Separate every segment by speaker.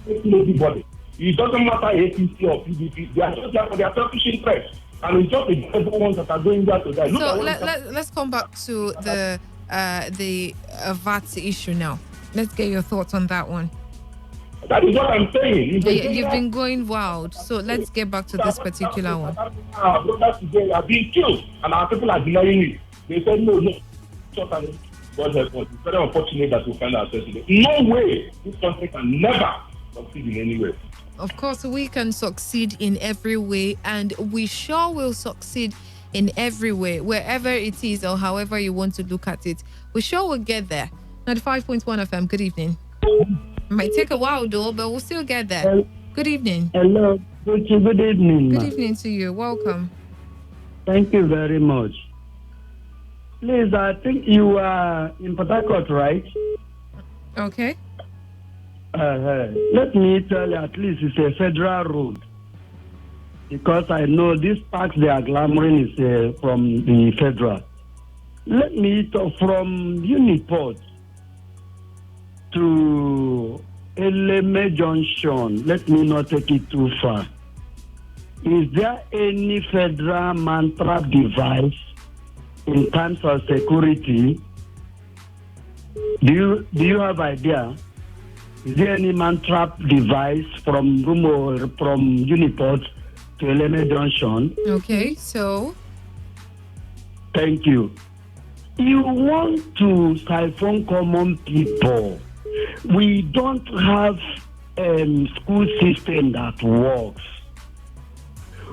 Speaker 1: everybody. It doesn't matter APC or PDP. They are just there for their selfish interest. And it's just the devil ones that are going there to die.
Speaker 2: So let's come back to the VAT issue now. Let's get your thoughts on that one.
Speaker 1: That is what I'm saying.
Speaker 2: You've been going wild. So let's get back to this particular one.
Speaker 1: Our brothers today are being killed, and our people are denying it. They said no. God help us. It's very unfortunate that we find ourselves today. No way this country can never succeed in any way.
Speaker 2: Of course, we can succeed in every way, and we sure will succeed in every way, wherever it is or however you want to look at it. We sure will get there. 95.1 FM, good evening. It might take a while though, but we'll still get there. Good evening.
Speaker 3: Hello. Good evening.
Speaker 2: Good evening to you. Welcome.
Speaker 3: Thank you very much. Please, I think you are in Port Harcourt, right?
Speaker 2: Okay.
Speaker 3: Let me tell you, at least it's a federal road. Because I know this tax they are clamoring is from the federal. Let me talk from Uniport to Eleme Junction. Let me not take it too far. Is there any federal man-trap device in terms of security? Do you have idea? Is there any man-trap device from Uniport to Eleme Junction?
Speaker 2: Okay, so?
Speaker 3: Thank you. You want to siphon common people. We don't have a school system that works.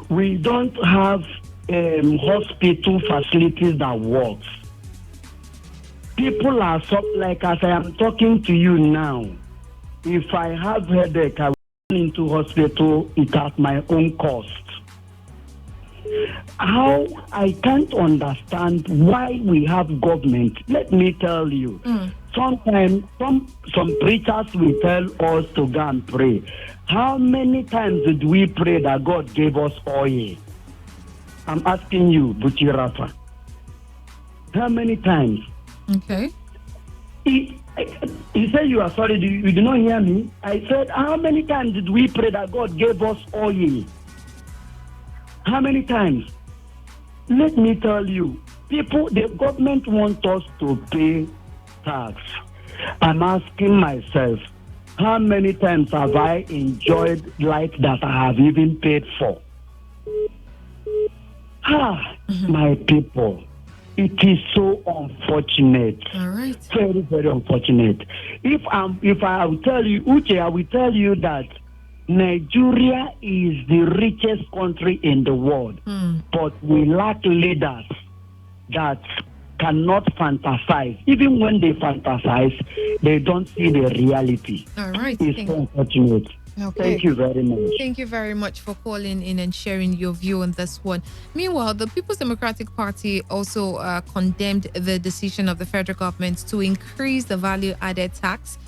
Speaker 3: We don't have hospital facilities that works. People are like as I am talking to you now. If I have headache, I will go into hospital. It at my own cost. How I can't understand why we have government. Let me tell you. Sometimes some preachers will tell us to go and pray. How many times did we pray that God gave us oil? I'm asking you, Buchi Rafa. How many times?
Speaker 2: Okay.
Speaker 3: He said you are sorry. You did not hear me. I said, how many times did we pray that God gave us oil? How many times? Let me tell you, the government wants us to pay tax. I'm asking myself, how many times have I enjoyed life that I have even paid for? My people, it is so unfortunate.
Speaker 2: All right.
Speaker 3: Very, very unfortunate. If I will tell you, Uche, I will tell you that Nigeria is the richest country in the world, but we lack leaders that cannot fantasize. Even when they fantasize, they don't see the reality.
Speaker 2: All right.
Speaker 3: It's so unfortunate.
Speaker 2: Okay.
Speaker 3: Thank you very much.
Speaker 2: Thank you very much for calling in and sharing your view on this one. Meanwhile, the People's Democratic Party also condemned the decision of the federal government to increase the value-added tax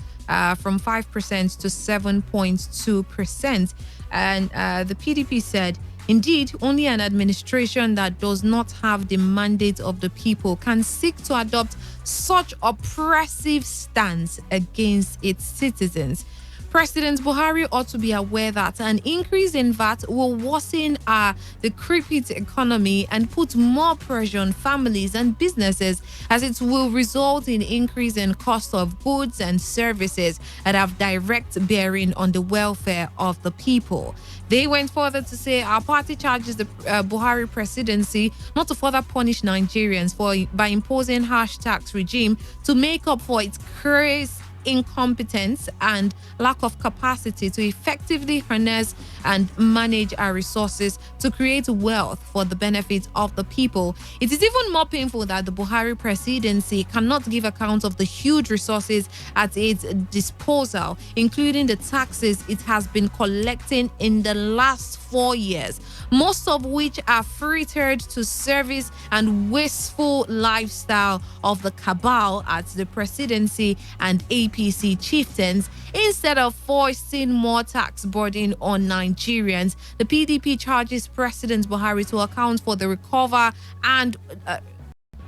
Speaker 2: from 5% to 7.2%. And the PDP said, indeed, only an administration that does not have the mandate of the people can seek to adopt such oppressive stance against its citizens. President Buhari ought to be aware that an increase in VAT will worsen the decrepit economy and put more pressure on families and businesses, as it will result in increase in cost of goods and services that have direct bearing on the welfare of the people. They went further to say our party charges the Buhari presidency not to further punish Nigerians by imposing harsh tax regime to make up for its craze, incompetence and lack of capacity to effectively harness and manage our resources to create wealth for the benefit of the people. It is even more painful that the Buhari presidency cannot give account of the huge resources at its disposal, including the taxes it has been collecting in the last 4 years, most of which are frittered to service and wasteful lifestyle of the cabal at the presidency and APC chieftains. Instead of forcing more tax burden on Nigerians, the PDP charges President Buhari to account for the recover and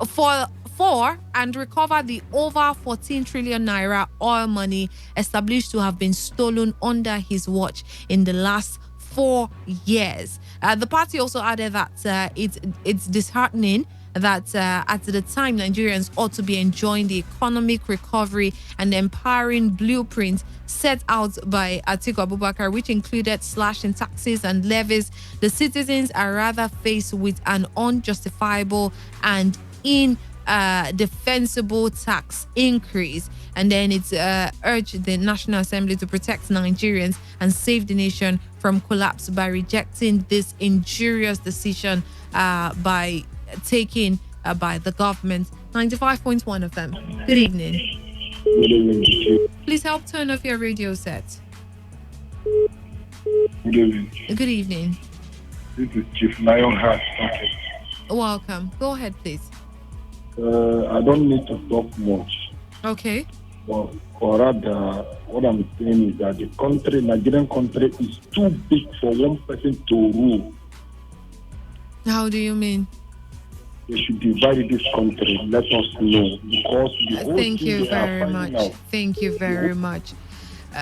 Speaker 2: for for and recover the over 14 trillion naira oil money established to have been stolen under his watch in the last 4 years. The party also added that it's disheartening that at the time Nigerians ought to be enjoying the economic recovery and empowering blueprint set out by Atiku Abubakar, which included slashing taxes and levies. The citizens are rather faced with an unjustifiable and indefensible tax increase. And then it's urged the National Assembly to protect Nigerians and save the nation from collapse by rejecting this injurious decision by taken by the government. 95.1 FM. Good evening.
Speaker 1: Good evening.
Speaker 2: Please help turn off your radio set.
Speaker 1: Good evening.
Speaker 2: Good evening.
Speaker 1: This is Chief Lionheart.
Speaker 2: Welcome. Go ahead, please.
Speaker 1: I don't need to talk much.
Speaker 2: Okay.
Speaker 1: Or rather, what I'm saying is that the country, Nigerian country, is too big for one person to rule.
Speaker 2: How do you mean?
Speaker 1: They should divide this country. Let us know. Because the whole
Speaker 2: Thank
Speaker 1: thing
Speaker 2: you
Speaker 1: they are
Speaker 2: very
Speaker 1: finding
Speaker 2: much.
Speaker 1: out.
Speaker 2: Thank you very much.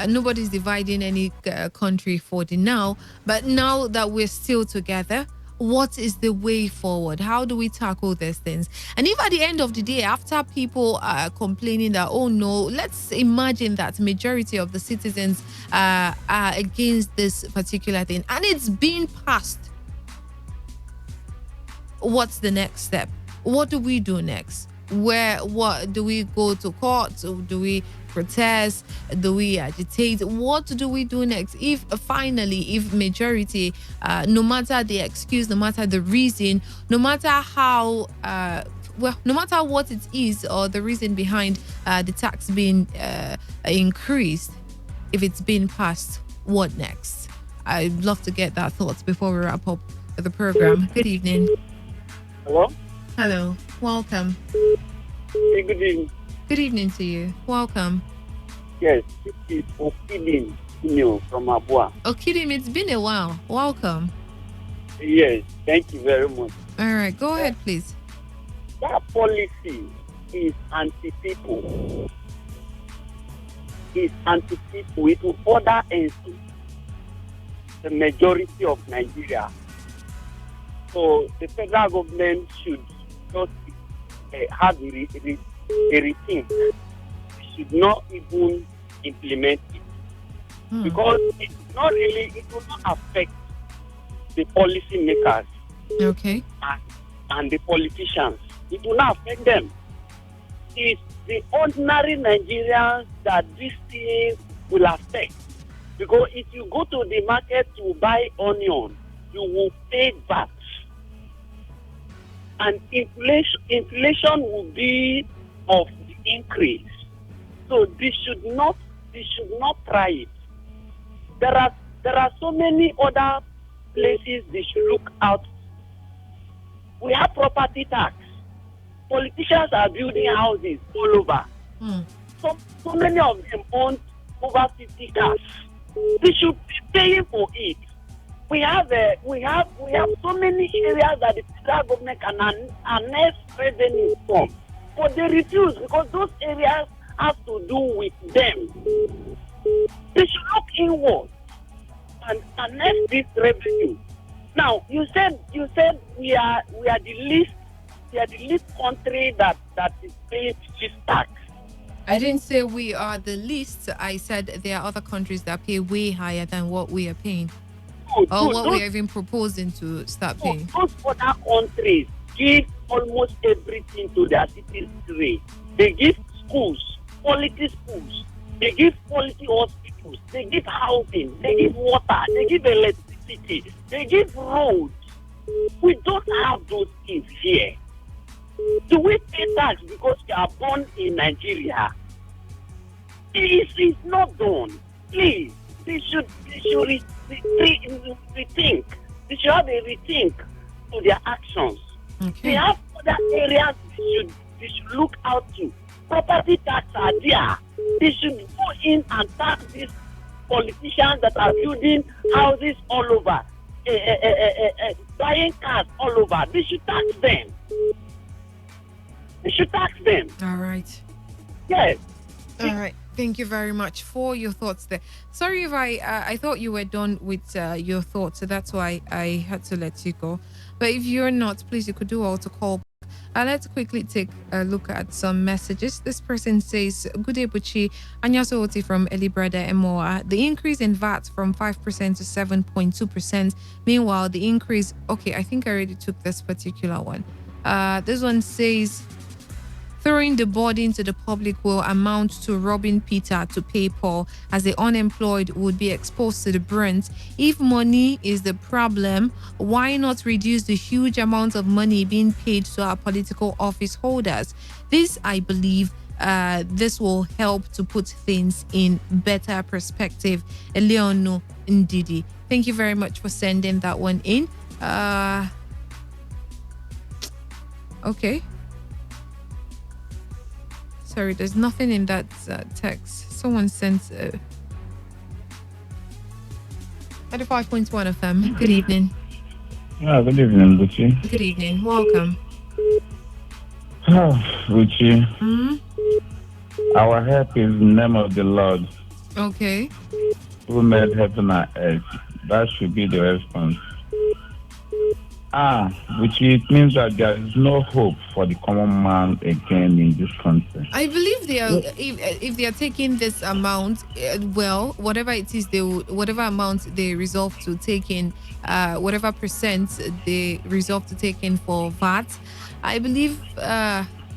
Speaker 2: Nobody's dividing any country for the now. But now that we're still together, what is the way forward? How do we tackle these things? And if at the end of the day, after people are complaining that, oh no, let's imagine that majority of the citizens are against this particular thing and it's being passed, what's the next step? What do we do next? What do we go to court? Or do we protest? Do we agitate? What do we do next? If majority, no matter the excuse, no matter the reason, no matter how, no matter what it is or the reason behind the tax being increased, if it's been passed, what next? I'd love to get that thoughts before we wrap up the program. Good evening.
Speaker 4: Hello?
Speaker 2: Hello. Welcome.
Speaker 4: Hey, good evening.
Speaker 2: Good evening to you. Welcome.
Speaker 4: Yes, this is Okidim from Abua.
Speaker 2: Okidim, it's been a while. Welcome.
Speaker 4: Yes, thank you very much.
Speaker 2: All right, go ahead, please.
Speaker 4: That policy is anti-people. It's anti-people. It will further insult the majority of Nigeria. So the federal government should just have a rethink. Should not even implement it because it will not affect the policy makers.
Speaker 2: Okay.
Speaker 4: And the politicians. It will not affect them. It's the ordinary Nigerians that this thing will affect. Because if you go to the market to buy onion, you will pay VAT. And inflation will be of the increase. So they should not try it. There are so many other places they should look out. We have property tax. Politicians are building houses all over. So many of them own over 50 cars. They should be paying for it. We have so many areas that the federal government can annex revenue from, but they refuse because those areas have to do with them. They should look inward and annex this revenue. Now you said we are the least country that is paying this tax.
Speaker 2: I didn't say we are the least. I said there are other countries that pay way higher than what we are paying. We're even proposing to start paying.
Speaker 4: Those other countries give almost everything to their citizens. They give schools, quality schools. They give quality hospitals. They give housing. They give water. They give electricity. They give roads. We don't have those things here. Do we pay tax because we are born in Nigeria? It's not done. Please, they should rethink. They should have a rethink to their actions.
Speaker 2: Okay.
Speaker 4: They have other areas they should look out to. Property tax are there. They should go in and tax these politicians that are building houses all over, buying cars all over. They should tax them. They should tax them.
Speaker 2: All right.
Speaker 4: Yes.
Speaker 2: All right. Thank you very much for your thoughts there. Sorry if I thought you were done with your thoughts, so that's why I had to let you go. But if you're not, please, you could do all to call back. Let's quickly take a look at some messages. This person says, "Good day, Buchi. Anyaso Oti from Elibrada Emoa. The increase in VAT from 5% to 7.2%. Meanwhile, the increase." Okay, I think I already took this particular one. This one says, "Throwing the burden to the public will amount to robbing Peter to pay Paul, as the unemployed would be exposed to the brunt. If money is the problem, why not reduce the huge amount of money being paid to our political office holders? This, I believe, this will help to put things in better perspective." Eleonu Ndidi. Thank you very much for sending that one in. Okay. Sorry, there's nothing in that text. Someone sent 95.1 FM. Good evening.
Speaker 5: Yeah, good evening, Buchi.
Speaker 2: Good evening. Welcome.
Speaker 5: Buchi, our help is in the name of the Lord,
Speaker 2: Okay.
Speaker 5: who made heaven and earth. That should be the response. Which it means that there is no hope for the common man again in this country.
Speaker 2: I believe they are. If they are taking this amount, well, whatever it is, whatever amount they resolve to take in, whatever percent they resolve to take in for VAT, I believe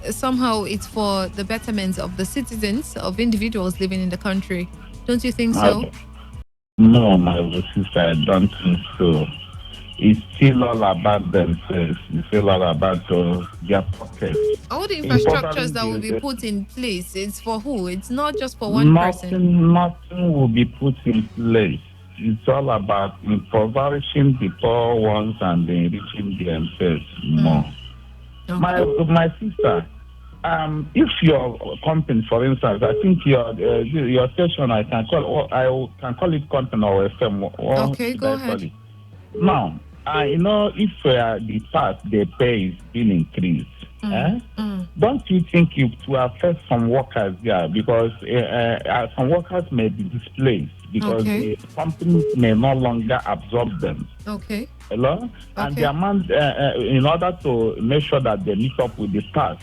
Speaker 2: somehow it's for the betterment of the citizens, of individuals living in the country. Don't you think so?
Speaker 5: No, my sister, I don't think so. It's still all about themselves. It's still all about their pockets.
Speaker 2: All the infrastructures that will be put in place, it's for who? It's not just for one person.
Speaker 5: Nothing will be put in place. It's all about impoverishing the poor ones and enriching themselves more. Okay. My sister, if your company, for instance, I think your station, I can call it company or FM.
Speaker 2: Okay, go ahead.
Speaker 5: Now, if the tax they pay is being increased, don't you think it will affect some workers there? Because some workers may be displaced because the company may no longer absorb them.
Speaker 2: Okay.
Speaker 5: Hello? And the amount, in order to make sure that they meet up with the tax,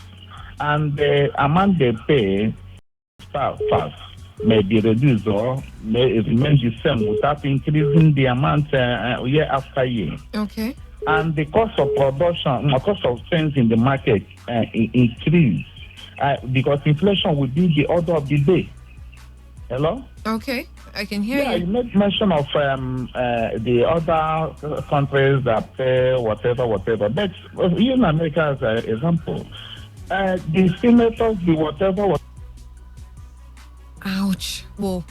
Speaker 5: and the amount they pay fast may be reduced or may remain the same without increasing the amount year after year.
Speaker 2: Okay.
Speaker 5: And the cost of production, the cost of things in the market increase because inflation will be the order of the day. Hello?
Speaker 2: Okay, I can hear you.
Speaker 5: Yeah, you made mention of the other countries that pay whatever. But you in America, as an example, the senators, the whatever.
Speaker 2: Ouch. Whoa.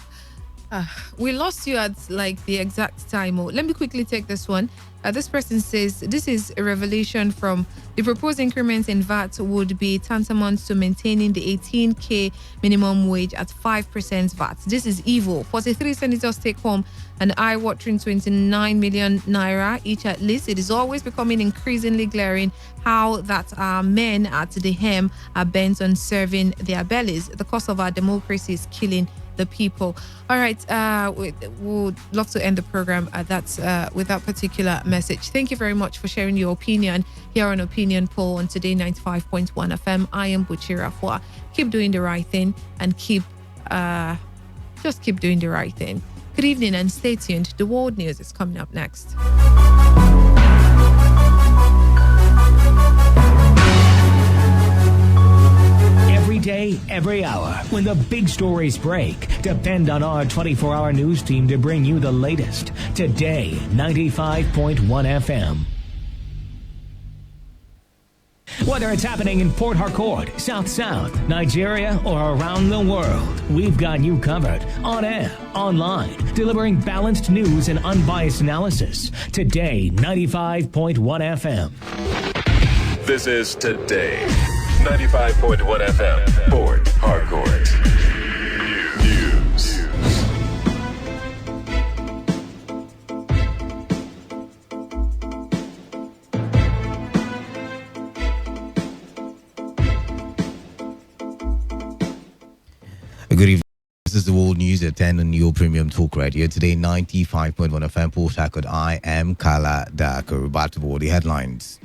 Speaker 2: We lost you at like the exact time. Let me quickly take this one. This person says, "This is a revelation from the proposed increment in VAT would be tantamount to maintaining the 18K minimum wage at 5% VAT. This is evil. 43 senators take home an eye-watering 29 million naira each at least. It is always becoming increasingly glaring how that our men at the hem are bent on serving their bellies. The cost of our democracy is killing the people." All right, we would love to end the program with that particular message. Thank you very much for sharing your opinion here on Opinion Poll on Today 95.1 FM. I am Buchi Rafua. Keep doing the right thing and just keep doing the right thing. Good evening and stay tuned. The world news is coming up next.
Speaker 6: Every day, every hour, when the big stories break, depend on our 24-hour news team to bring you the latest. Today, 95.1 FM. Whether it's happening in Port Harcourt, South, Nigeria, or around the world, we've got you covered on air, online, delivering balanced news and unbiased analysis. Today, 95.1 FM.
Speaker 7: This is Today. 95.1 FM, Port Harcourt. News.
Speaker 8: is the World News at 10 on your premium talk radio. Today, 95.1 FM, Port Harcourt. I am Kala Dakar. About to board the headlines.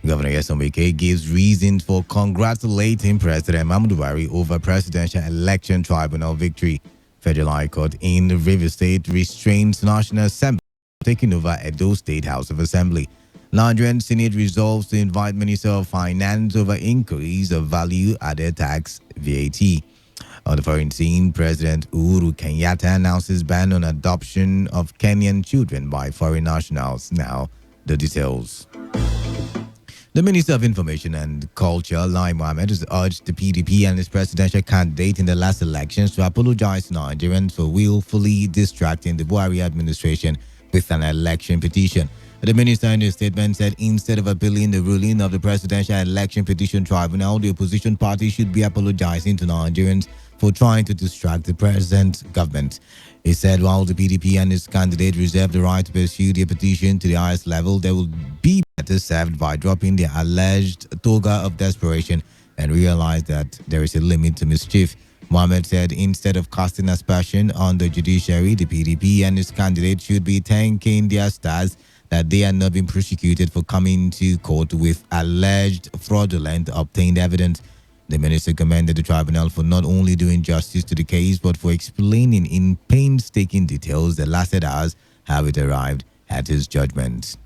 Speaker 8: Governor Yesomike gives reasons for congratulating President Muhammadu Buhari over Presidential Election Tribunal victory. Federal High Court in Rivers State restrains National Assembly taking over Edo State House of Assembly. Nigerian Senate resolves to invite Minister of Finance over increase of value-added tax VAT. On the foreign scene, President Uhuru Kenyatta announces ban on adoption of Kenyan children by foreign nationals. Now, the details. The Minister of Information and Culture, Lai Mohammed, has urged the PDP and its presidential candidate in the last elections to apologize to Nigerians for willfully distracting the Buhari administration with an election petition. The minister in his statement said instead of appealing the ruling of the Presidential Election Petition Tribunal, the opposition party should be apologizing to Nigerians for trying to distract the present government. He said while the PDP and its candidate reserve the right to pursue their petition to the highest level, they will be better served by dropping their alleged toga of desperation and realize that there is a limit to mischief. Mohammed said instead of casting aspersion on the judiciary, the PDP and its candidate should be thanking their stars that they are not being prosecuted for coming to court with alleged fraudulent obtained evidence. The minister commended the tribunal for not only doing justice to the case, but for explaining in painstaking details that lasted hours how it arrived at his judgment.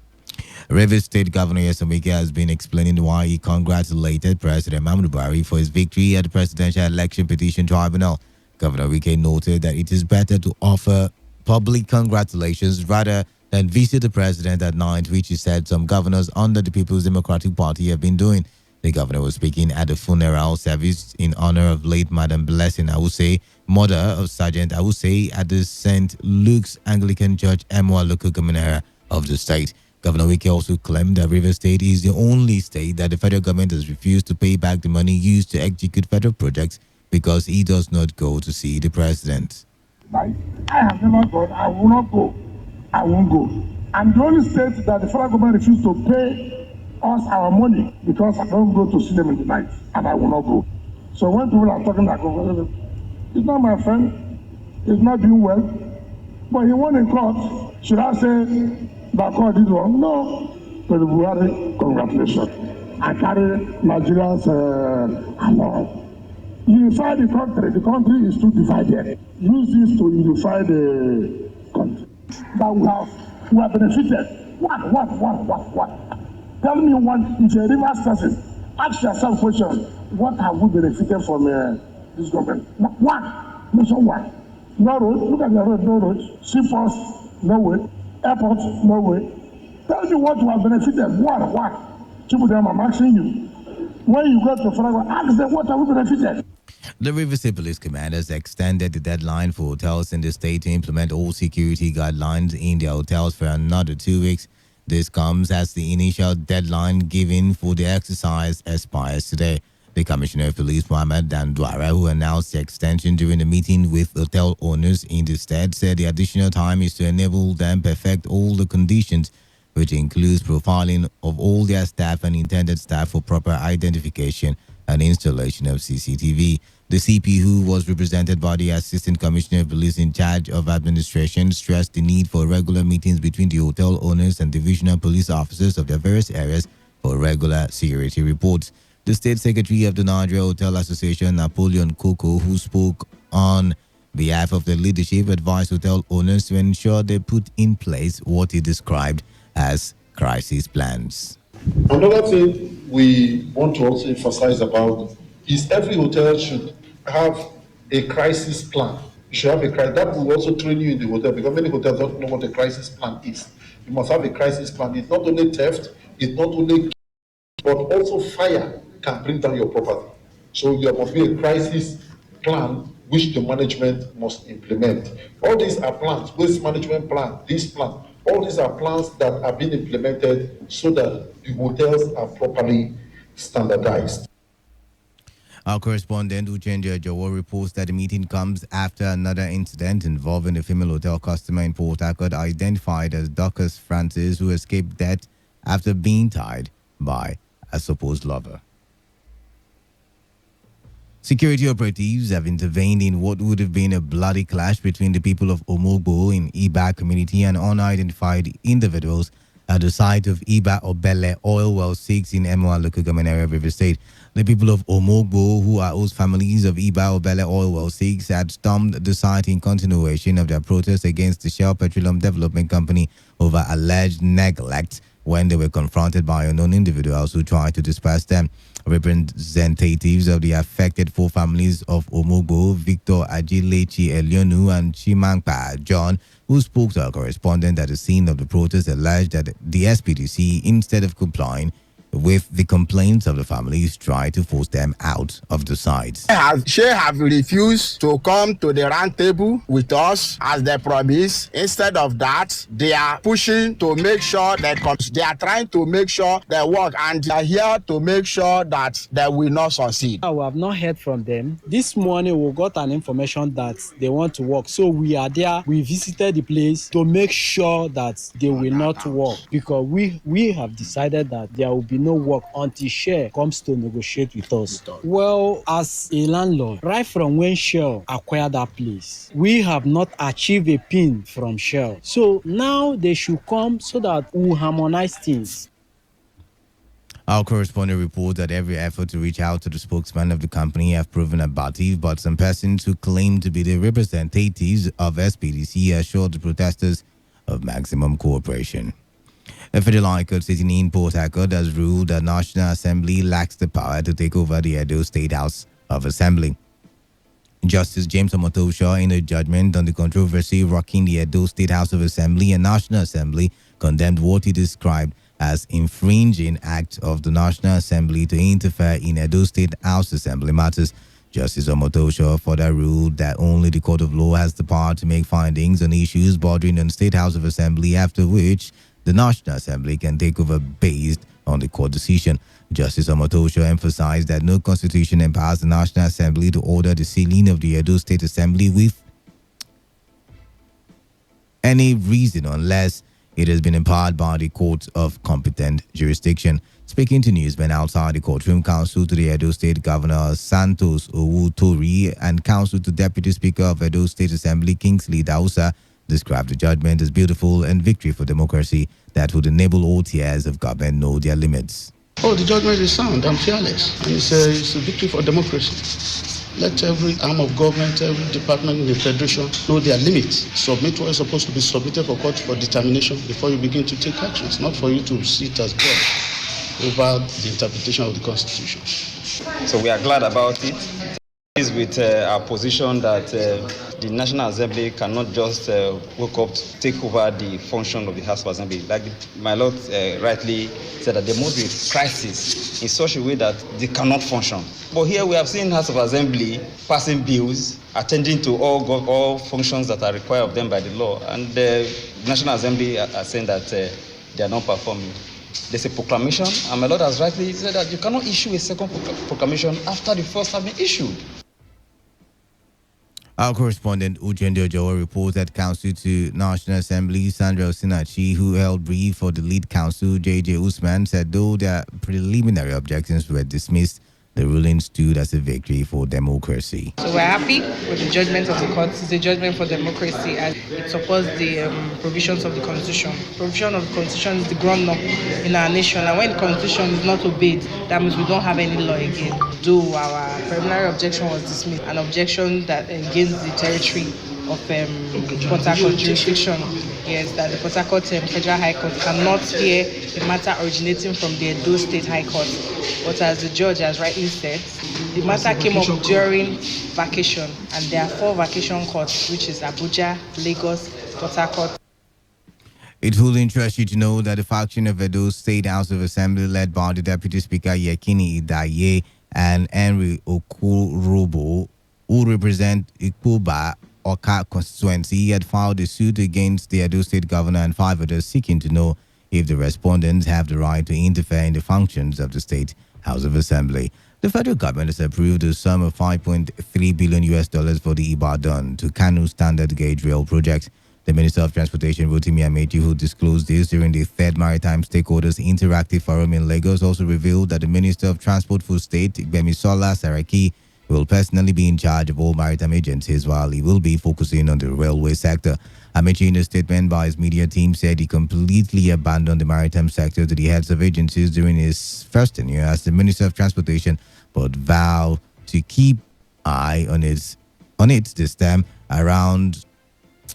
Speaker 8: Rivers State Governor Yesomike has been explaining why he congratulated President Muhammadu Buhari for his victory at the Presidential Election Petition Tribunal. Governor Wike noted that it is better to offer public congratulations rather than visit the president at night, which he said some governors under the People's Democratic Party have been doing. The governor was speaking at the funeral service in honor of late Madam Blessing Awuse, mother of Sergeant Awuse, at the St. Luke's Anglican Church, Emwa local governor of the state. Governor Wike also claimed that Rivers State is the only state that the federal government has refused to pay back the money used to execute federal projects because he does not go to see the president.
Speaker 9: I have never gone. I will not go. I won't go. I'm the only state that the federal government refused to pay us our money because I don't go to see them in the night and I will not go. So when people are talking like, it's not my friend, he's not doing well, but he won in court. Should I say that court did wrong? No. But the Buhari, congratulations. I carry Nigeria's along. Unify the country. The country is too divided. Use this to unify the country. That we have benefited. What? Tell me one, if you're a Rivers person, ask yourself question, what have we benefited from this government? What? Mention one. No road, look at the road, no road. Seaports, no way. Airport, no way. Tell me what you have benefited. What? People them, I'm asking you. When you go to federal, ask them what have we benefited.
Speaker 8: The Rivers State Police Command has extended the deadline for hotels in the state to implement all security guidelines in their hotels for another 2 weeks. This comes as the initial deadline given for the exercise expires today. The Commissioner of Police, Mohammed Dandwara, who announced the extension during a meeting with hotel owners in the state, said the additional time is to enable them perfect all the conditions, which includes profiling of all their staff and intended staff for proper identification and installation of CCTV. The CP, who was represented by the Assistant Commissioner of Police in charge of administration, stressed the need for regular meetings between the hotel owners and divisional police officers of their various areas for regular security reports. The State Secretary of the Nigeria Hotel Association, Napoleon Koko, who spoke on behalf of the leadership, advised hotel owners to ensure they put in place what he described as crisis plans.
Speaker 10: Another thing we want to also emphasize about is every hotel should have a crisis plan. You should have a crisis. That will also train you in the hotel because many hotels don't know what a crisis plan is. You must have a crisis plan. It's not only theft, it's not only, but also fire can bring down your property. So there must be a crisis plan which the management must implement. All these are plans, waste management plan, this plan. All these are plans that are being implemented so that the hotels are properly standardized.
Speaker 8: Our correspondent, Uchenja Jawo, reports that the meeting comes after another incident involving a female hotel customer in Port Harcourt identified as Dorcas Francis, who escaped death after being tied by a supposed lover. Security operatives have intervened in what would have been a bloody clash between the people of Omogbo in Iba community and unidentified individuals at the site of Iba Obele Oil Well 6 in Emoa local government area of River State. The people of Omogbo, who are host families of Iba Obele Oil Well 6, had stormed the site in continuation of their protest against the Shell Petroleum Development Company over alleged neglect when they were confronted by unknown individuals who tried to disperse them. Representatives of the affected four families of Omogbo, Victor Ajilechi Elionu and Chimangpa John, who spoke to our correspondent at the scene of the protest, alleged that the SPDC, instead of complying with the complaints of the families, tried to force them out of the site.
Speaker 11: She have refused to come to the round table with us as they promised. Instead of that, they are pushing to make sure that they are trying to make sure they work, and they are here to make sure that they will not succeed.
Speaker 12: We have not heard from them. This morning we got an information that they want to work. So we are there. We visited the place to make sure that they will not work, because we have decided that there will be no work until Shell comes to negotiate with us. Well, as a landlord, right from when Shell acquired that place, we have not achieved a pin from Shell. So now they should come so that we harmonize things.
Speaker 8: Our correspondent reports that every effort to reach out to the spokesman of the company have proven abortive, but some persons who claim to be the representatives of SPDC assured the protesters of maximum cooperation. A federal high court sitting in Port Harcourt has ruled that National Assembly lacks the power to take over the Edo State House of Assembly. Justice James Omotosha, in a judgment on the controversy rocking the Edo State House of Assembly and National Assembly, condemned what he described as infringing act of the National Assembly to interfere in Edo State House Assembly matters. Justice Omotosha further ruled that only the court of law has the power to make findings on issues bordering on State House of Assembly, after which the National Assembly can take over based on the court decision. Justice Omotosha emphasized that no constitution empowers the National Assembly to order the sealing of the Edo State Assembly with any reason unless it has been empowered by the court of competent jurisdiction. Speaking to newsmen outside the courtroom, counsel to the Edo State Governor Santos Owutori and counsel to Deputy Speaker of Edo State Assembly Kingsley Dausa described the judgment as beautiful and victory for democracy that would enable all tiers of government know their limits.
Speaker 13: Oh, the judgment is sound and fearless, and it's a victory for democracy. Let every arm of government, every department in the federation know their limits. Submit what is supposed to be submitted for court for determination before you begin to take actions, not for you to sit as God over the interpretation of the Constitution.
Speaker 14: So we are glad about it. Is with our position that the National Assembly cannot just wake up to take over the function of the House of Assembly. Like my Lord rightly said, that there must be a crisis in such a way that they cannot function. But here we have seen House of Assembly passing bills, attending to all functions that are required of them by the law, and the National Assembly are saying that they are not performing. There's a proclamation, and my Lord has rightly said that you cannot issue a second proclamation after the first has been issued.
Speaker 8: Our correspondent Uchendu Ojowo reports that counsel to National Assembly Sandra Osinachi, who held brief for the lead counsel J.J. Usman, said though their preliminary objections were dismissed, the ruling stood as a victory for democracy.
Speaker 15: So we're happy with the judgment of the court. It's a judgment for democracy, and it supports the provisions of the Constitution. Provision of the Constitution is the ground law in our nation, and when the Constitution is not obeyed, that means we don't have any law again. Though our preliminary objection was dismissed, an objection that against the territory of Port Harcourt jurisdiction. Yes, that the Port Harcourt Federal High Court cannot hear a matter originating from the Edo State High Court. But as the judge has rightly said, the matter came up during vacation, and there are 4 vacation courts, which is Abuja, Lagos, Port Harcourt.
Speaker 8: It will interest you to know that the faction of Edo State House of Assembly, led by the Deputy Speaker Yekini Idaye and Henry Okurobo, who represent Ikuba Oka constituency, had filed a suit against the Edo State Governor and 5 others, seeking to know if the respondents have the right to interfere in the functions of the State House of Assembly. The federal government has approved a sum of $5.3 billion for the Ibadan to Kanu Standard Gauge Rail project. The Minister of Transportation, Rotimi Amechi, who disclosed this during the 3rd Maritime Stakeholders Interactive Forum in Lagos, also revealed that the Minister of Transport for State, Gbemisola Saraki, will personally be in charge of all maritime agencies while he will be focusing on the railway sector. Amaechi, in a statement by his media team, said he completely abandoned the maritime sector to the heads of agencies during his first tenure as the Minister of Transportation, but vowed to keep eye on it this time around,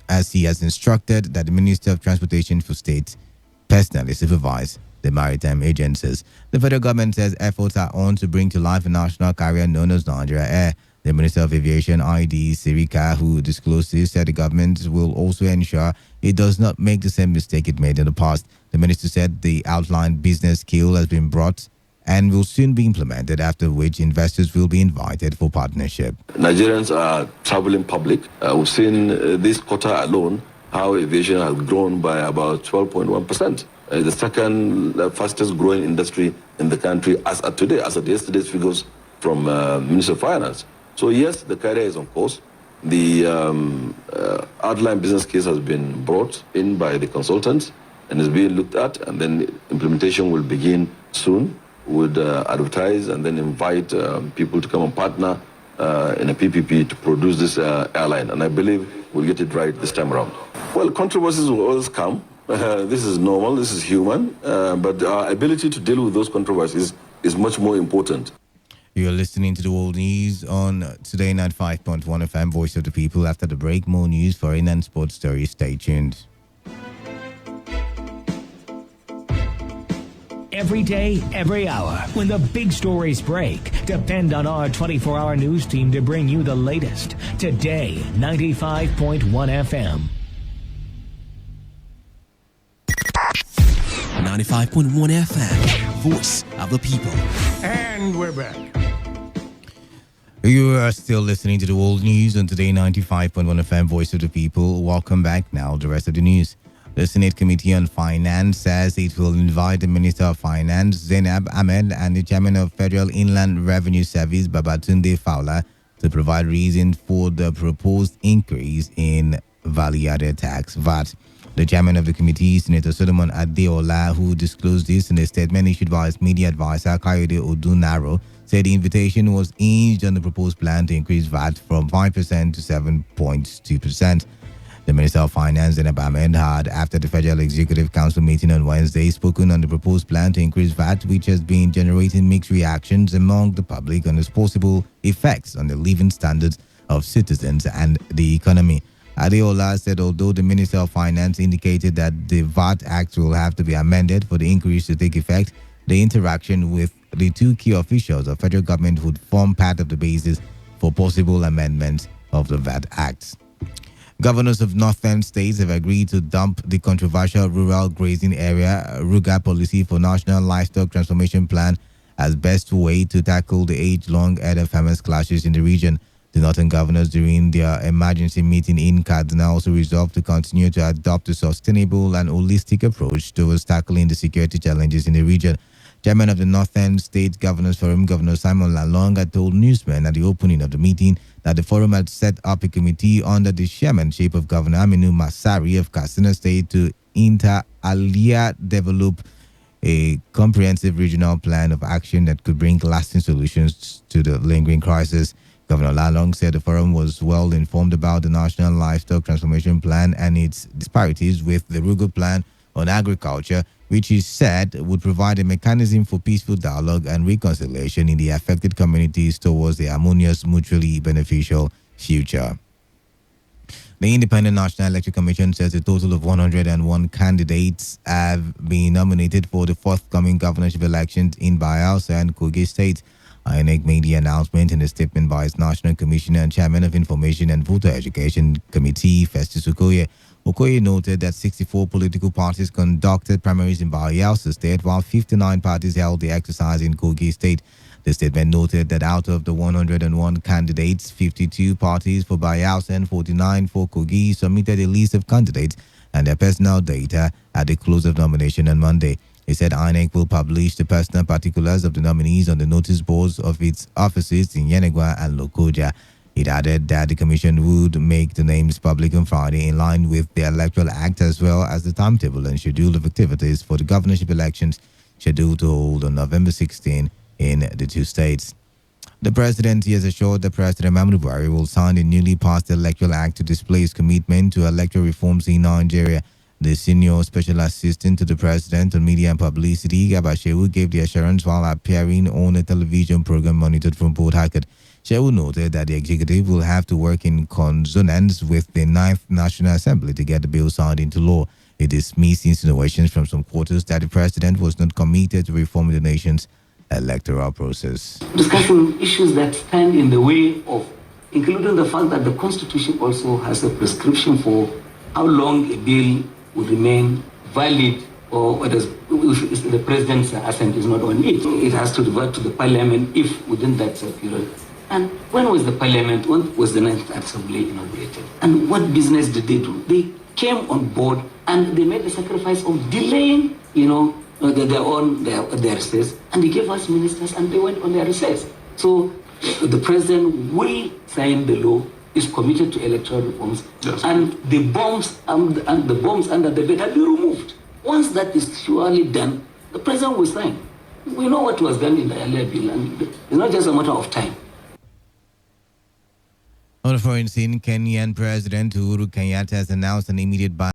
Speaker 8: as he has instructed that the Minister of Transportation for State personally supervise the maritime agencies. The federal government says efforts are on to bring to life a national carrier known as Nigeria Air. The Minister of Aviation, ID Sirika, who disclosed this, said the government will also ensure it does not make the same mistake it made in the past. The minister said the outlined business scale has been brought and will soon be implemented, after which investors will be invited for partnership.
Speaker 16: Nigerians are traveling public. We've seen this quarter alone how aviation has grown by about 12.1%. The second fastest growing industry in the country as of today, as of yesterday's figures from Minister of Finance. So yes, the carrier is on course. The outline business case has been brought in by the consultants and is being looked at, and then implementation will begin soon. Would advertise and then invite people to come and partner in a PPP to produce this airline. And I believe we'll get it right this time around. Well, controversies will always come. This is normal, this is human, but our ability to deal with those controversies is much more important.
Speaker 8: You're listening to the World News on Today95.1 FM, Voice of the People. After the break, more news, foreign and sports stories. Stay tuned.
Speaker 6: Every day, every hour, when the big stories break, depend on our 24-hour news team to bring you the latest. Today, 95.1 FM.
Speaker 17: 95.1 FM, Voice of the People.
Speaker 6: And we're back.
Speaker 8: You are still listening to the World News on Today 95.1 FM, Voice of the People. Welcome back. Now, the rest of the news. The Senate Committee on Finance says it will invite the Minister of Finance, Zainab Ahmed, and the Chairman of Federal Inland Revenue Service, Babatunde Fowler, to provide reason for the proposed increase in value-added tax, VAT. The chairman of the committee, Senator Solomon Adeola, who disclosed this in a statement issued by his media advisor, Kayode Odunaro, said the invitation was hinged on the proposed plan to increase VAT from 5% to 7.2%. The Minister of Finance, Zainab Ahmed, had, after the Federal Executive Council meeting on Wednesday, spoken on the proposed plan to increase VAT, which has been generating mixed reactions among the public on its possible effects on the living standards of citizens and the economy. Adeola said although the Minister of Finance indicated that the VAT Act will have to be amended for the increase to take effect, the interaction with the two key officials of federal government would form part of the basis for possible amendments of the VAT Act. Governors of northern states have agreed to dump the controversial rural grazing area RUGA policy for National Livestock Transformation Plan as best way to tackle the age-long herder farmers clashes in the region. The northern governors, during their emergency meeting in Kaduna, also resolved to continue to adopt a sustainable and holistic approach towards tackling the security challenges in the region. Chairman of the Northern State Governors Forum, Governor Simon Lalong, had told newsmen at the opening of the meeting that the forum had set up a committee under the chairmanship of Governor Aminu Masari of Katsina State to inter alia develop a comprehensive regional plan of action that could bring lasting solutions to the lingering crisis. Governor Lalong said the forum was well informed about the National Livestock Transformation Plan and its disparities with the Rugo Plan on agriculture, which he said would provide a mechanism for peaceful dialogue and reconciliation in the affected communities towards a harmonious, mutually beneficial future. The Independent National Electoral Commission says a total of 101 candidates have been nominated for the forthcoming governorship elections in Bayelsa and Kogi State. INEC made the announcement in a statement by its National Commissioner and Chairman of Information and Voter Education Committee, Festus Okoye. Okoye noted that 64 political parties conducted primaries in Bayelsa State, while 59 parties held the exercise in Kogi State. The statement noted that out of the 101 candidates, 52 parties for Bayelsa and 49 for Kogi submitted a list of candidates and their personal data at the close of nomination on Monday. He said INEC will publish the personal particulars of the nominees on the notice boards of its offices in Yenegua and Lokoja. It added that the commission would make the names public on Friday in line with the Electoral Act, as well as the timetable and schedule of activities for the governorship elections scheduled to hold on November 16 in the two states. The presidency has assured that President Muhammadu Buhari will sign the newly passed Electoral Act to display his commitment to electoral reforms in Nigeria. The senior special assistant to the president on media and publicity, Gabashewu, gave the assurance while appearing on a television program monitored from Port Harcourt. Shehu noted that the executive will have to work in consonance with the 9th National Assembly to get the bill signed into law. He dismissed insinuations from some quarters that the president was not committed to reforming the nation's electoral process.
Speaker 18: Discussing issues that stand in the way of, including the fact that the Constitution also has a prescription for how long a bill will remain valid, or whether the president's assent is not on it. It has to revert to the parliament if within that period. And when was the parliament, when was the 9th Assembly inaugurated? And what business did they do? They came on board and they made the sacrifice of delaying, their recess, and they gave us ministers and they went on their recess. So the president will sign the law, is committed to electoral reforms, yes, and the bombs and the bombs under the bed have been removed. Once that is surely done, the president will sign. We know what was done in the earlier bill, and it's not just a matter of time.
Speaker 8: On the foreign scene, Kenyan President Uhuru Kenyatta has announced an immediate ban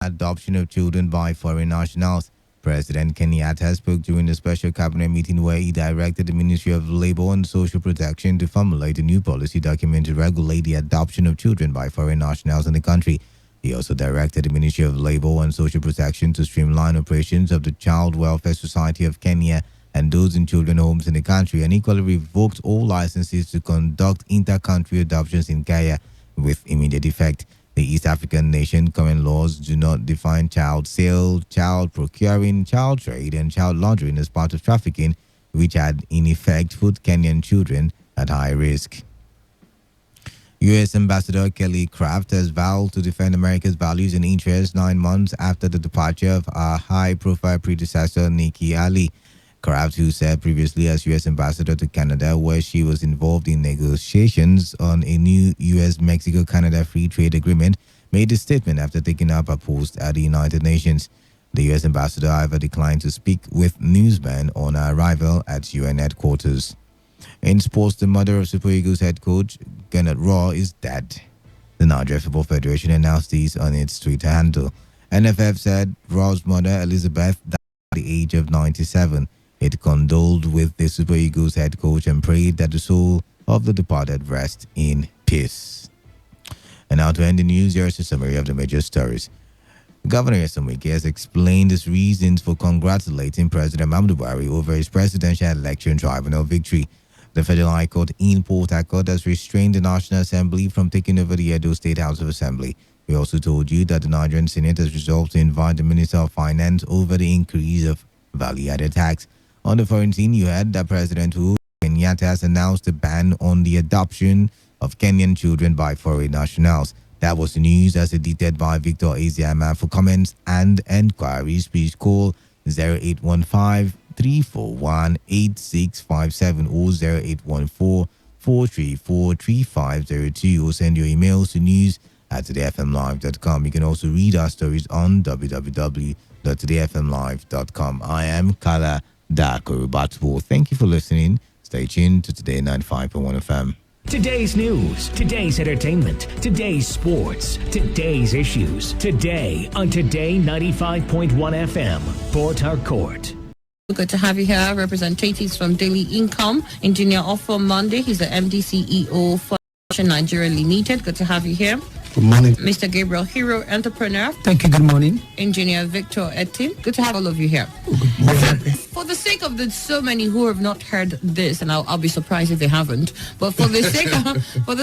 Speaker 8: on adoption of children by foreign nationals. President Kenyatta spoke during a special cabinet meeting where he directed the Ministry of Labour and Social Protection to formulate a new policy document to regulate the adoption of children by foreign nationals in the country. He also directed the Ministry of Labour and Social Protection to streamline operations of the Child Welfare Society of Kenya and those in children homes in the country, and equally revoked all licenses to conduct inter-country adoptions in Kenya with immediate effect. The East African nation current laws do not define child sale, child procuring, child trade, and child laundering as part of trafficking, which had in effect put Kenyan children at high risk. U.S. Ambassador Kelly Craft has vowed to defend America's values and interests 9 months after the departure of our high-profile predecessor, Nikki Haley. Craft, who served previously as U.S. Ambassador to Canada, where she was involved in negotiations on a new U.S.-Mexico-Canada free trade agreement, made a statement after taking up a post at the United Nations. The U.S. Ambassador, however, declined to speak with newsmen on her arrival at UN headquarters. In sports, the mother of Super Eagles head coach Gernot Raw is dead. The Nigeria Football Federation announced this on its Twitter handle. NFF said Raw's mother, Elizabeth, died at the age of 97. It condoled with the Super Eagles head coach and prayed that the soul of the departed rest in peace. And now to end the news, here's a summary of the major stories. Governor Esomwike has explained his reasons for congratulating President Muhammadu Buhari over his presidential election tribunal victory. The Federal High Court in Port Harcourt has restrained the National Assembly from taking over the Edo State House of Assembly. We also told you that the Nigerian Senate has resolved to invite the Minister of Finance over the increase of value-added tax. On the foreign scene, you heard that President Uhuru Kenyatta has announced a ban on the adoption of Kenyan children by foreign nationals. That was the news as edited by Victor Eziama. For comments and enquiries, please call 0815-341-8657 or 0814-434-3502 or send your emails to news@todayfmlive.com. You can also read our stories on www.todayfmlive.com. I am Kala Dakurubatwo. Thank you for listening. Stay tuned to Today 95.1 FM.
Speaker 6: Today's news, today's entertainment, today's sports, today's issues. Today on Today 95.1 FM, Port Harcourt.
Speaker 19: Good to have you here. Representatives from Daily Income, Engineer Offer Monday. He's the MD CEO for Nigeria Limited. Good to have you here.
Speaker 20: Good morning.
Speaker 19: Mr. Gabriel Hero, entrepreneur.
Speaker 20: Thank you. Good morning.
Speaker 19: Engineer Victor Etin. Good to have all of you here. For the sake of the so many who have not heard this, and I'll be surprised if they haven't, but for the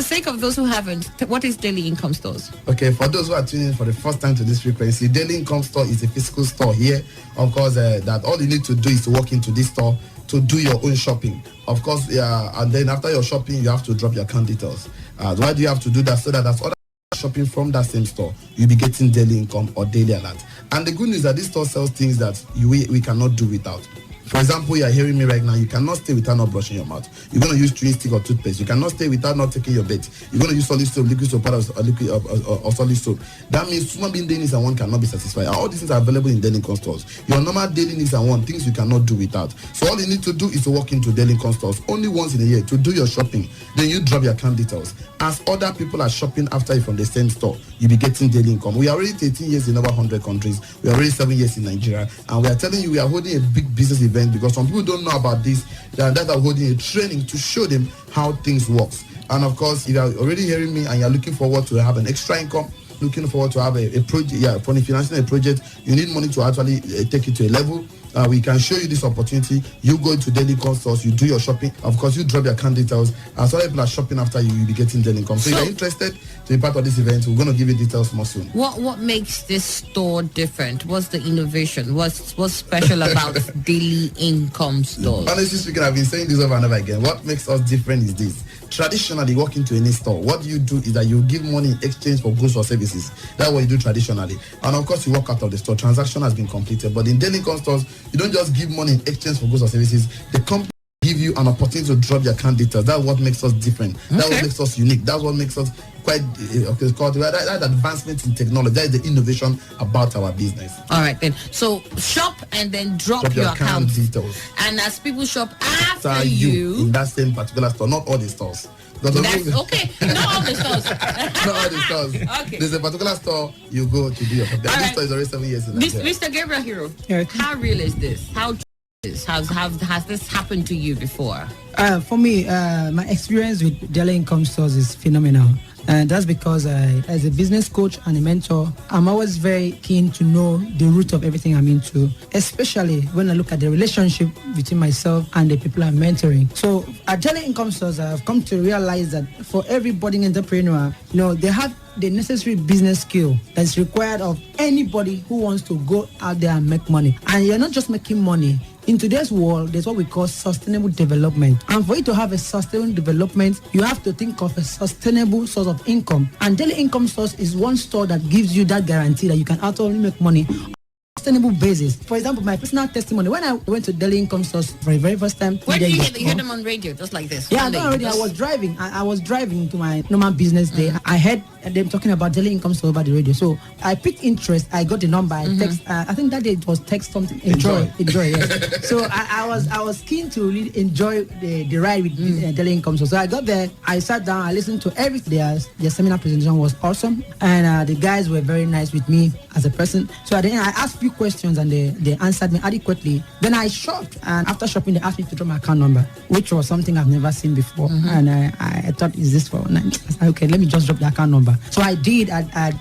Speaker 19: sake of those who haven't, what is Daily Income Stores?
Speaker 20: Okay, for those who are tuning in for the first time to this frequency, Daily Income Store is a physical store here. Of course, that all you need to do is to walk into this store to do your own shopping. Of course, and then after your shopping, you have to drop your account details. Why do you have to do that? So that as other shopping from that same store, you'll be getting daily income or daily alert. And the good news is that this store sells things that we cannot do without. For example, you are hearing me right now. You cannot stay without not brushing your mouth. You're going to use chewing stick or toothpaste. You cannot stay without not taking your bath. You're going to use solid soap, liquid soap, or solid soap. That means human being daily needs and want cannot be satisfied. All these things are available in daily income stores. Your normal daily needs and want, things you cannot do without. So all you need to do is to walk into daily income stores only once in a year to do your shopping. Then you drop your account details. As other people are shopping after you from the same store, you'll be getting daily income. We are already 13 years in over 100 countries. We are already 7 years in Nigeria. And we are telling you we are holding a big business event because some people don't know about this. That are holding a training to show them how things work. And of course, if you are already hearing me and you're looking forward to have an extra income, looking forward to have a project, for financing a project, you need money to actually take it to a level. We can show you this opportunity. You go to daily income stores, you do your shopping. Of course, you drop your account details. As other people are shopping after you, you'll be getting daily income. So if you're interested to be part of this event, we're going to give you details more soon.
Speaker 19: What makes this store different? What's the innovation? What's special about daily income stores?
Speaker 20: Honestly speaking, I've been saying this over and over again. What makes us different is this. Traditionally, walk into any store, what you do is that you give money in exchange for goods or services. That's what you do traditionally. And of course, you walk out of the store. Transaction has been completed. But in daily income stores, you don't just give money in exchange for goods or services. The company give you an opportunity to drop your account details. That's what makes us different. That's what makes us unique. That's what makes us quite called that advancement in technology. That is the innovation about our business.
Speaker 19: All right then. So shop and then drop your account
Speaker 20: details.
Speaker 19: And as people shop after you
Speaker 20: in that same particular store, not all the stores.
Speaker 19: That's okay. Not all the stores.
Speaker 20: Not all the stores.
Speaker 19: Okay.
Speaker 20: There's a particular store you go to do your shopping. This store is already 7 years in Nigeria.
Speaker 19: Mr. Gabriel Hero, how real is this? How has this happened to you before?
Speaker 21: For me, my experience with daily income stores is phenomenal. And that's because as a business coach and a mentor, I'm always very keen to know the root of everything I'm into, especially when I look at the relationship between myself and the people I'm mentoring. So at daily income stores, I've come to realize that for every budding entrepreneur, they have the necessary business skill that's required of anybody who wants to go out there and make money. And you're not just making money. In today's world, there's what we call sustainable development. And for you to have a sustainable development, you have to think of a sustainable source of income. And daily income source is one store that gives you that guarantee that you can actually make money on a sustainable basis. For example, my personal testimony, when I went to daily income source for the very first time.
Speaker 19: Where did you hear them on radio, just like this?
Speaker 21: Yeah, I was driving. I was driving to my normal business day. I heard them talking about daily income source over the radio. So I picked interest. I got the number. I text. I think that day it was text something. Enjoy. Yes. So I was keen to really enjoy the ride with daily income source. So I got there. I sat down. I listened to everything. Their seminar presentation was awesome, and the guys were very nice with me as a person. So at the end, I asked a few questions and they answered me adequately. Then I shopped, and after shopping, they asked me to drop my account number, which was something I've never seen before. And I thought, is this for? Okay, let me just drop the account number. So I did. I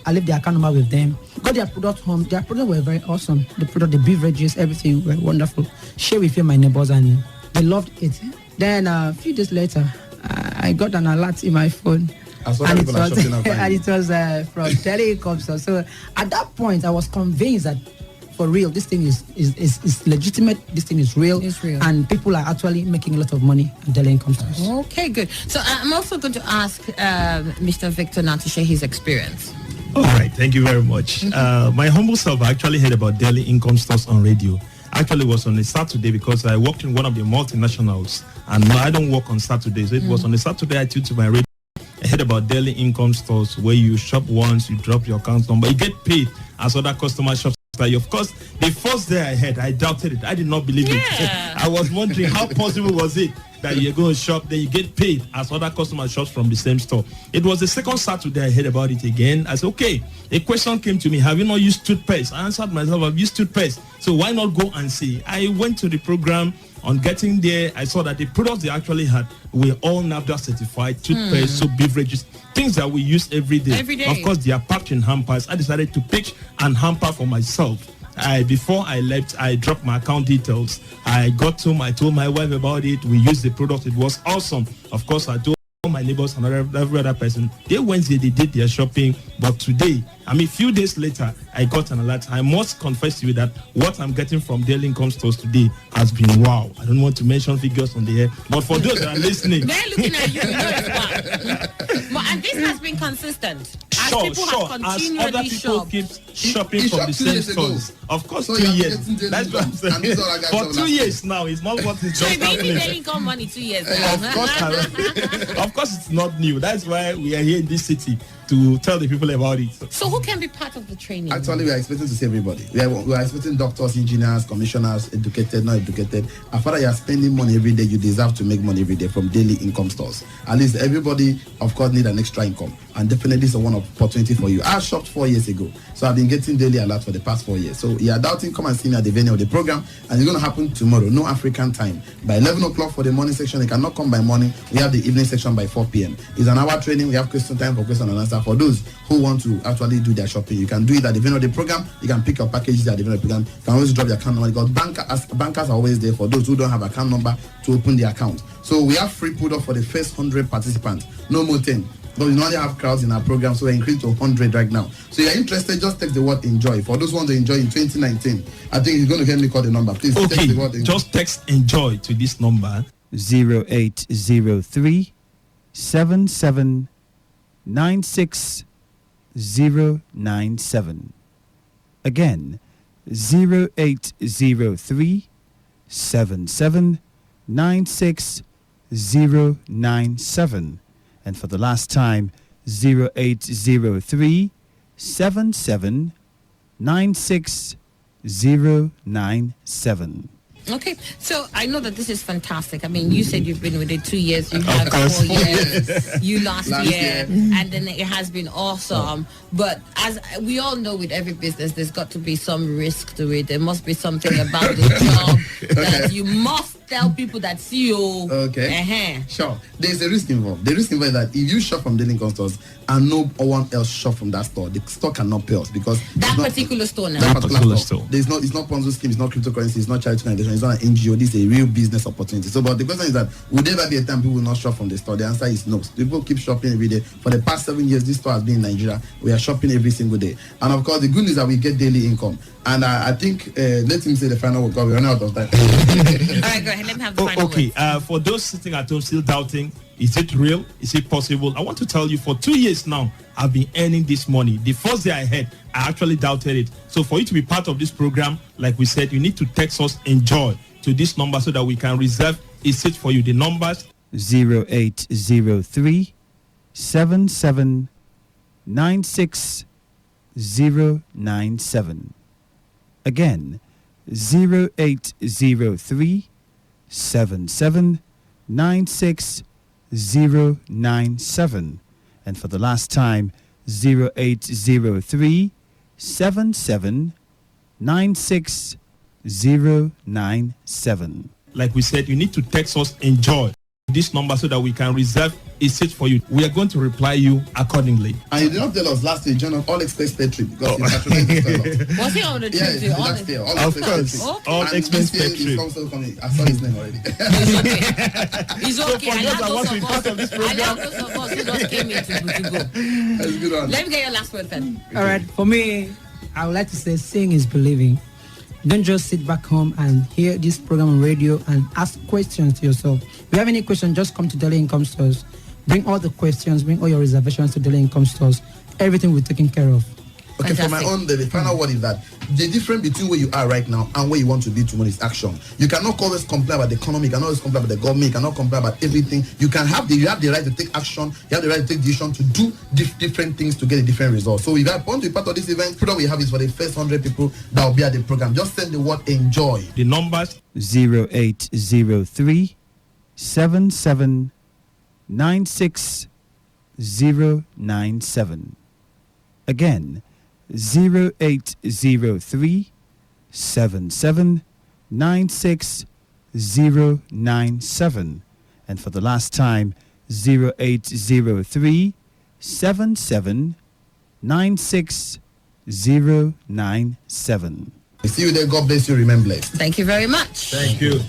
Speaker 21: left the account number with them. Got their product home. Their products were very awesome. The product, the beverages, everything were wonderful. Share with my neighbors, and they loved it. Then a few days later, I got an alert in my phone. And it was from Telecom. So at that point, I was convinced that for real, this thing is legitimate. This thing is real.
Speaker 19: It's real.
Speaker 21: And people are actually making a lot of money on daily income stores.
Speaker 19: Okay, good. So I'm also going to ask Mr. Victor now to share his experience.
Speaker 22: All right, thank you very much. My humble self, I actually heard about daily income stores on radio. Actually, it was on a Saturday because I worked in one of the multinationals, and no, I don't work on Saturdays. So it was on a Saturday I tuned to my radio. I heard about daily income stores where you shop once, you drop your account number, you get paid as other customer shops. Of course, the first day I heard, I doubted it. I did not believe it. I was wondering how possible was it that you're going to shop, then you get paid as other customer shops from the same store. It was the second Saturday I heard about it again. I said, okay, a question came to me, have you not used toothpaste? I answered myself, I've used toothpaste. So why not go and see? I went to the program. On getting there, I saw that the products they actually had were all NAFDA certified, toothpaste, soap, beverages, things that we use every day. Of course, they are packed in hampers. I decided to pick an hamper for myself. Before I left, I dropped my account details. I got home, I told my wife about it. We used the product. It was awesome. Of course, I told all my neighbors and every other person. Wednesday, they did their shopping. But today, a few days later, I got an alert. I must confess to you that what I'm getting from daily income stores today has been wow. I don't want to mention figures on the air, but for those that are listening,
Speaker 19: they're looking at you. You know it's wow. But And this has been consistent. As
Speaker 22: Sure.
Speaker 19: people have
Speaker 22: As
Speaker 19: continually
Speaker 22: other people
Speaker 19: shopped.
Speaker 22: keep shopping
Speaker 20: He
Speaker 22: from
Speaker 20: shopped
Speaker 22: the
Speaker 20: 2
Speaker 22: same
Speaker 20: years ago.
Speaker 22: stores. Of course,
Speaker 20: So
Speaker 22: 2
Speaker 20: you are
Speaker 22: years.
Speaker 20: getting daily
Speaker 22: That's what I'm
Speaker 20: income. And
Speaker 22: saying.
Speaker 20: these other guys
Speaker 22: For
Speaker 20: shop
Speaker 22: 2
Speaker 20: last
Speaker 22: years now, it's not what it's
Speaker 19: So
Speaker 22: just
Speaker 19: you've been eating
Speaker 22: happening.
Speaker 19: daily income money 2 years now.
Speaker 22: Of course, it's not new. That's why we are here in this city to tell the people about it.
Speaker 19: So who can be part of the training?
Speaker 20: Actually, we are expecting to see everybody. We are expecting doctors, engineers, commissioners, educated, not educated. As far as you are spending money every day, you deserve to make money every day from daily income stores. At least everybody, of course, need an extra income. And definitely it's a one opportunity for you. I shopped 4 years ago. So I've been getting daily alert for the past 4 years. So you are doubting, come and see me at the venue of the program. And it's going to happen tomorrow, no African time. By 11 o'clock for the morning section, you cannot come by morning. We have the evening section by 4 p.m. It's an hour training. We have question time for question and answer. For those who want to actually do their shopping, you can do it at the venue of the program. You can pick your packages at the venue of the program. You can always drop your account number because bankers are always there for those who don't have account number to open the account. So we have free product for the first 100 participants. No more 10. But we normally have crowds in our program, so we're increased to 100 right now. So you're interested, just text the word enjoy. For those who want to enjoy in 2019, I think you're going to hear me call the number. Please text the word enjoy.
Speaker 22: Just text enjoy to this number
Speaker 1: 0803 7796 097. Again, 0803 7796 097. And for the last time, 0803 7796 097.
Speaker 19: Okay, so I know that this is fantastic. I mean, you said you've been with it 2 years, you have 4 years, you last year, and then it has been awesome. But as we all know, with every business, there's got to be some risk to it. There must be something about the job that you must tell people that see you.
Speaker 20: Okay. Sure. There's a risk involved. The risk involved is that if you shop from daily income stores and no one else shop from that store, the store cannot pay us because
Speaker 19: that particular store now.
Speaker 20: That particular store. It's not Ponzi scheme, it's not cryptocurrency, it's not charity organization, it's not an NGO. This is a real business opportunity. So, but the question is that would there ever be a time people will not shop from the store? The answer is no. People keep shopping every day. For the past 7 years, this store has been in Nigeria. We are shopping every single day. And of course, the good news is that we get daily income. And I think, let him say the final word because we're running out of time.
Speaker 19: All right, go ahead. Let me have the final word.
Speaker 22: For those sitting at home still doubting, is it real? Is it possible? I want to tell you, for 2 years now, I've been earning this money. The first day I had, I actually doubted it. So for you to be part of this program, like we said, you need to text us enjoy to this number so that we can reserve a seat for you. The numbers
Speaker 1: 0803 7796 097. Again, 0803 7796 097. And for the last time, 0803 7796 097.
Speaker 22: Like we said, you need to text us enjoy this number so that we can reserve a seat for you. We are going to reply you accordingly.
Speaker 20: And you did not tell us last year, John, all expense paid trip because he patronized the store.
Speaker 19: Was he on the trip?
Speaker 20: Yeah, last year. All expense paid trip.
Speaker 22: All expense paid trip.
Speaker 20: I saw his name already.
Speaker 19: It's okay. I love those of us who just came in to go.
Speaker 20: That's a good one.
Speaker 19: Let me get your last word then.
Speaker 21: All right, for me, I would like to say seeing is believing. Don't just sit back home and hear this program on radio and ask questions to yourself. If you have any question, just come to Daily Income Stores. Bring all the questions, bring all your reservations to Daily Income Stores. Everything will be taken care of.
Speaker 20: Okay, for my own, the final word is that the difference between where you are right now and where you want to be tomorrow is action. You cannot always complain about the economy, you cannot always complain about the government, you cannot complain about everything. You have the right to take action, you have the right to take decision to do different things to get a different result. So if you want to be part of this event, what we have is for the first 100 people that will be at the program. Just send the word enjoy.
Speaker 22: The numbers
Speaker 1: 0803 7796 097. Again, 0803 7796 097. And for the last time, 0803 7796 097.
Speaker 20: See you there. God bless you. Remain blessed.
Speaker 19: Thank you very much.
Speaker 22: Thank you.